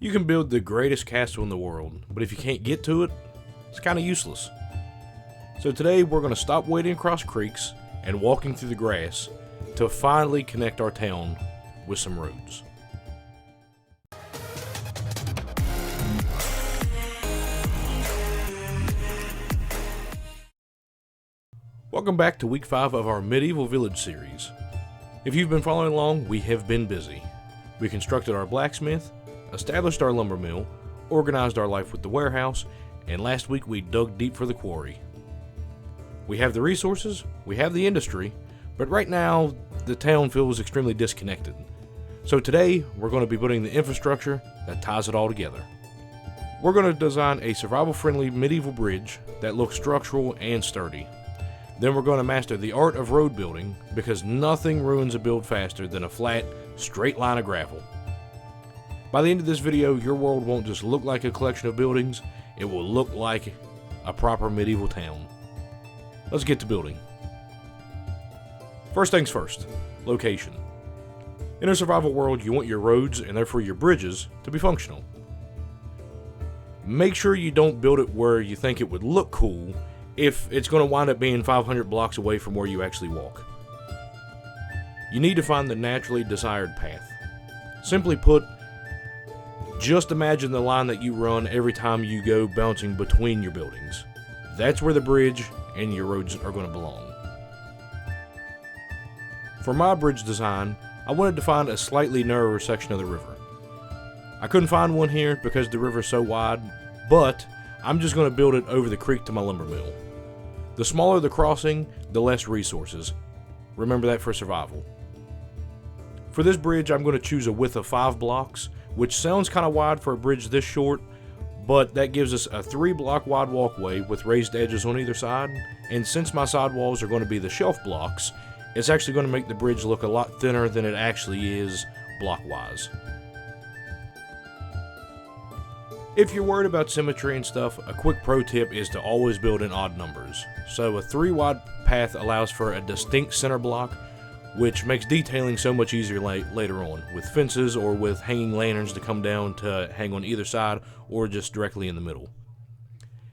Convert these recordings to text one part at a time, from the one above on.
You can build the greatest castle in the world, but if you can't get to it, it's kind of useless. So today we're going to stop wading across creeks and walking through the grass to finally connect our town with some roads. Welcome back to week 5 of our Medieval Village series. If you've been following along, we have been busy. We constructed our blacksmith, established our lumber mill, organized our life with the warehouse, and last week we dug deep for the quarry. We have the resources, we have the industry, but right now the town feels extremely disconnected. So today we're going to be putting the infrastructure that ties it all together. We're going to design a survival-friendly medieval bridge that looks structural and sturdy. Then we're going to master the art of road building, because nothing ruins a build faster than a flat, straight line of gravel. By the end of this video, your world won't just look like a collection of buildings, it will look like a proper medieval town. Let's get to building. First things first, location. In a survival world, you want your roads, and therefore your bridges, to be functional. Make sure you don't build it where you think it would look cool if it's going to wind up being 500 blocks away from where you actually walk. You need to find the naturally desired path. Simply put, just imagine the line that you run every time you go bouncing between your buildings. That's where the bridge and your roads are going to belong. For my bridge design, I wanted to find a slightly narrower section of the river. I couldn't find one here because the river is so wide, but I'm just going to build it over the creek to my lumber mill. The smaller the crossing, the less resources. Remember that for survival. For this bridge, I'm going to choose a width of 5 blocks, which sounds kind of wide for a bridge this short, but that gives us a 3-block wide walkway with raised edges on either side, and since my side walls are going to be the shelf blocks, it's actually going to make the bridge look a lot thinner than it actually is block-wise. If you're worried about symmetry and stuff, a quick pro tip is to always build in odd numbers. So a 3-wide path allows for a distinct center block, which makes detailing so much easier later on, with fences or with hanging lanterns to come down to hang on either side or just directly in the middle.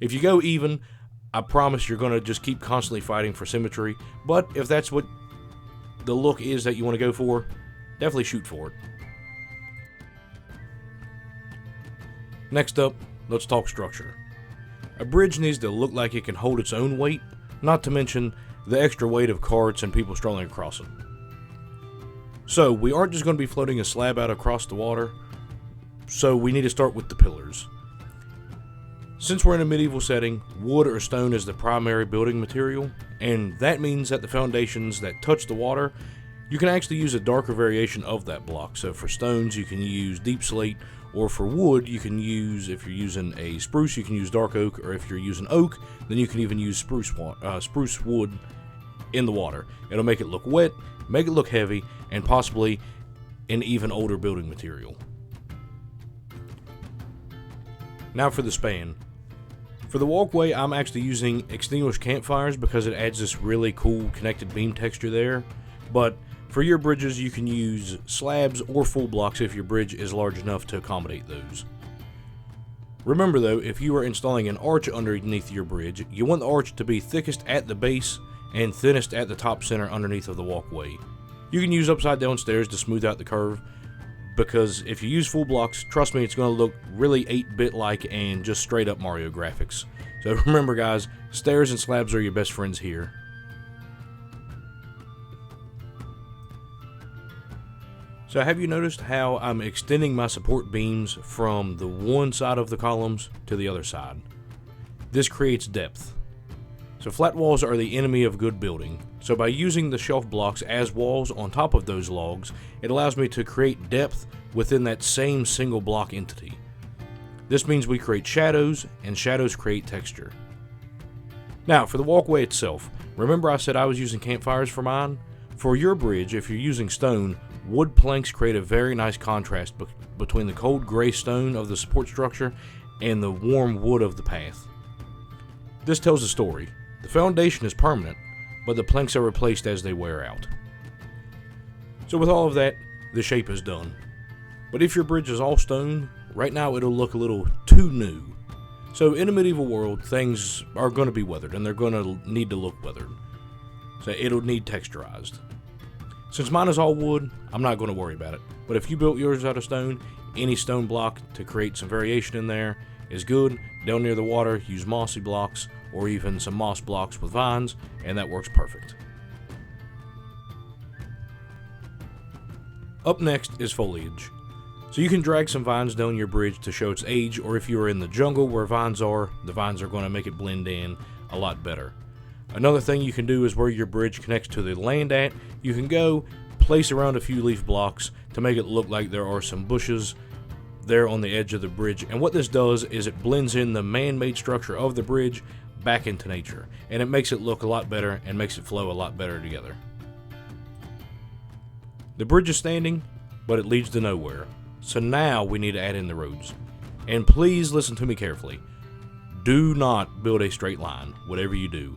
If you go even, I promise you're going to just keep constantly fighting for symmetry, but if that's what the look is that you want to go for, definitely shoot for it. Next up, let's talk structure. A bridge needs to look like it can hold its own weight, not to mention the extra weight of carts and people strolling across it. So, we aren't just going to be floating a slab out across the water, so we need to start with the pillars. Since we're in a medieval setting, wood or stone is the primary building material, and that means that the foundations that touch the water, you can actually use a darker variation of that block. So for stones, you can use deep slate, or for wood, you can use, if you're using a spruce, you can use dark oak, or if you're using oak, then you can even use spruce wood in the water. It'll make it look wet, make it look heavy, and possibly an even older building material. Now for the span. For the walkway, I'm actually using extinguished campfires because it adds this really cool connected beam texture there, but for your bridges, you can use slabs or full blocks if your bridge is large enough to accommodate those. Remember though, if you are installing an arch underneath your bridge, you want the arch to be thickest at the base and thinnest at the top center underneath of the walkway. You can use upside down stairs to smooth out the curve, because if you use full blocks, trust me, it's going to look really 8-bit like and just straight up Mario graphics. So remember guys, stairs and slabs are your best friends here. So have you noticed how I'm extending my support beams from the one side of the columns to the other side? This creates depth. So flat walls are the enemy of good building. So by using the shelf blocks as walls on top of those logs, it allows me to create depth within that same single block entity. This means we create shadows, and shadows create texture. Now for the walkway itself, remember I said I was using campfires for mine? For your bridge, if you're using stone, wood planks create a very nice contrast between the cold gray stone of the support structure and the warm wood of the path. This tells a story. The foundation is permanent, but the planks are replaced as they wear out. So with all of that, the shape is done. But if your bridge is all stone, Right now it'll look a little too new. So in a medieval world, things are going to be weathered, and they're going to need to look weathered. So it'll need texturized. Since mine is all wood, I'm not going to worry about it. But if you built yours out of stone, any stone block to create some variation in there is good. Down near the water, use mossy blocks, or even some moss blocks with vines, and that works perfect. Up next is foliage. So you can drag some vines down your bridge to show its age, or if you are in the jungle where vines are, the vines are going to make it blend in a lot better. Another thing you can do is where your bridge connects to the land at, you can go place around a few leaf blocks to make it look like there are some bushes there on the edge of the bridge. And what this does is it blends in the man-made structure of the bridge back into nature, and it makes it look a lot better and makes it flow a lot better together. The bridge is standing, but it leads to nowhere. So now we need to add in the roads. And please listen to me carefully. Do not build a straight line, whatever you do.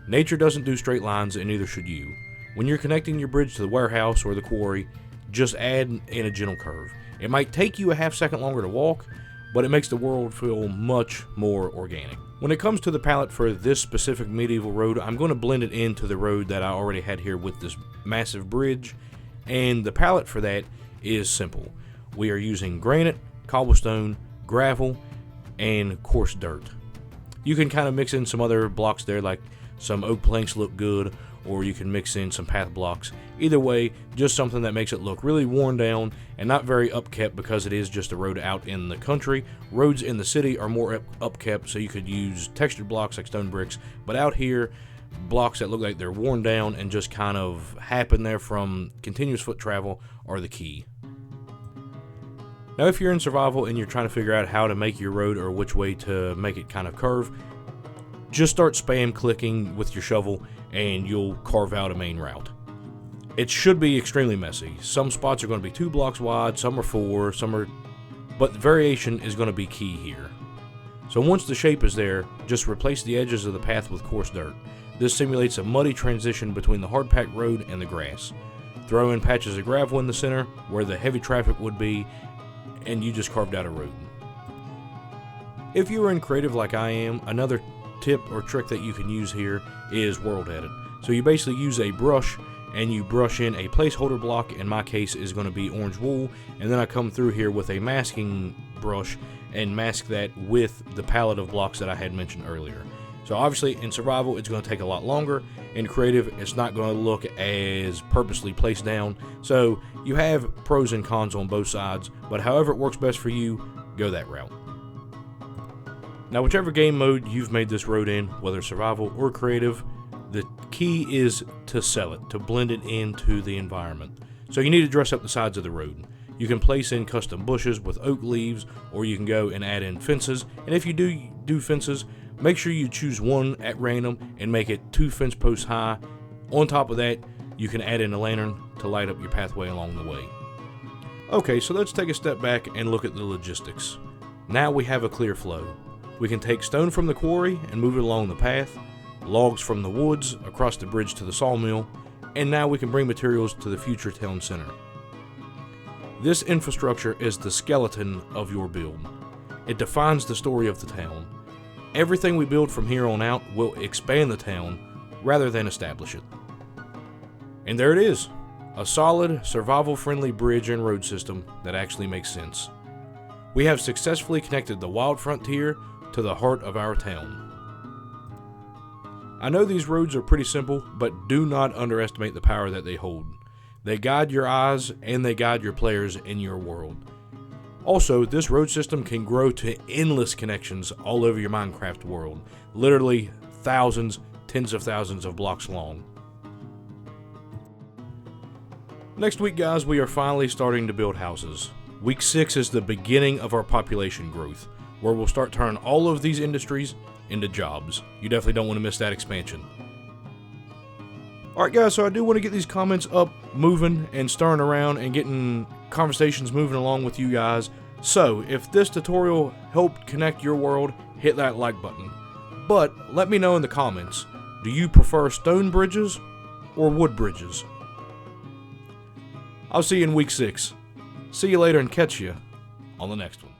Nature doesn't do straight lines, and neither should you. When you're connecting your bridge to the warehouse or the quarry, just add in a gentle curve. It might take you a half second longer to walk, but it makes the world feel much more organic. When it comes to the palette for this specific medieval road, I'm going to blend it into the road that I already had here with this massive bridge, and the palette for that is simple. We are using granite, cobblestone, gravel, and coarse dirt. You can kind of mix in some other blocks there, like some oak planks look good, or you can mix in some path blocks. Either way, just something that makes it look really worn down and not very upkept, because it is just a road out in the country. Roads in the city are more upkept, so you could use textured blocks like stone bricks, but out here, blocks that look like they're worn down and just kind of happen there from continuous foot travel are the key. Now if you're in survival and you're trying to figure out how to make your road or which way to make it kind of curve, just start spam clicking with your shovel and you'll carve out a main route. It should be extremely messy. Some spots are going to be 2 blocks wide, some are 4, but the variation is going to be key here. So once the shape is there, just replace the edges of the path with coarse dirt. This simulates a muddy transition between the hard-packed road and the grass. Throw in patches of gravel in the center where the heavy traffic would be, and you just carved out a road. If you are in creative like I am, another tip or trick that you can use here is world edit. So you basically use a brush and you brush in a placeholder block. In my case is going to be orange wool, and then I come through here with a masking brush and mask that with the palette of blocks that I had mentioned earlier. So obviously in survival it's going to take a lot longer. In creative it's not going to look as purposely placed down. So you have pros and cons on both sides, but however it works best for you, go that route. Now whichever game mode you've made this road in, whether survival or creative, the key is to sell it, to blend it into the environment. So you need to dress up the sides of the road. You can place in custom bushes with oak leaves, or you can go and add in fences. And if you do fences, make sure you choose one at random and make it 2 fence posts high. On top of that, you can add in a lantern to light up your pathway along the way. Okay, so let's take a step back and look at the logistics. Now we have a clear flow. We can take stone from the quarry and move it along the path, logs from the woods across the bridge to the sawmill, and now we can bring materials to the future town center. This infrastructure is the skeleton of your build. It defines the story of the town. Everything we build from here on out will expand the town rather than establish it. And there it is, a solid, survival-friendly bridge and road system that actually makes sense. We have successfully connected the wild frontier to the heart of our town. I know these roads are pretty simple, but do not underestimate the power that they hold. They guide your eyes and they guide your players in your world. Also, this road system can grow to endless connections all over your Minecraft world. Literally thousands, tens of thousands of blocks long. Next week, guys, we are finally starting to build houses. Week 6 is the beginning of our population growth, where we'll start turning all of these industries into jobs. You definitely don't want to miss that expansion. Alright guys, so I do want to get these comments up, moving, and stirring around, and getting conversations moving along with you guys. So, if this tutorial helped connect your world, hit that like button. But, let me know in the comments, do you prefer stone bridges or wood bridges? I'll see you in week 6. See you later and catch you on the next one.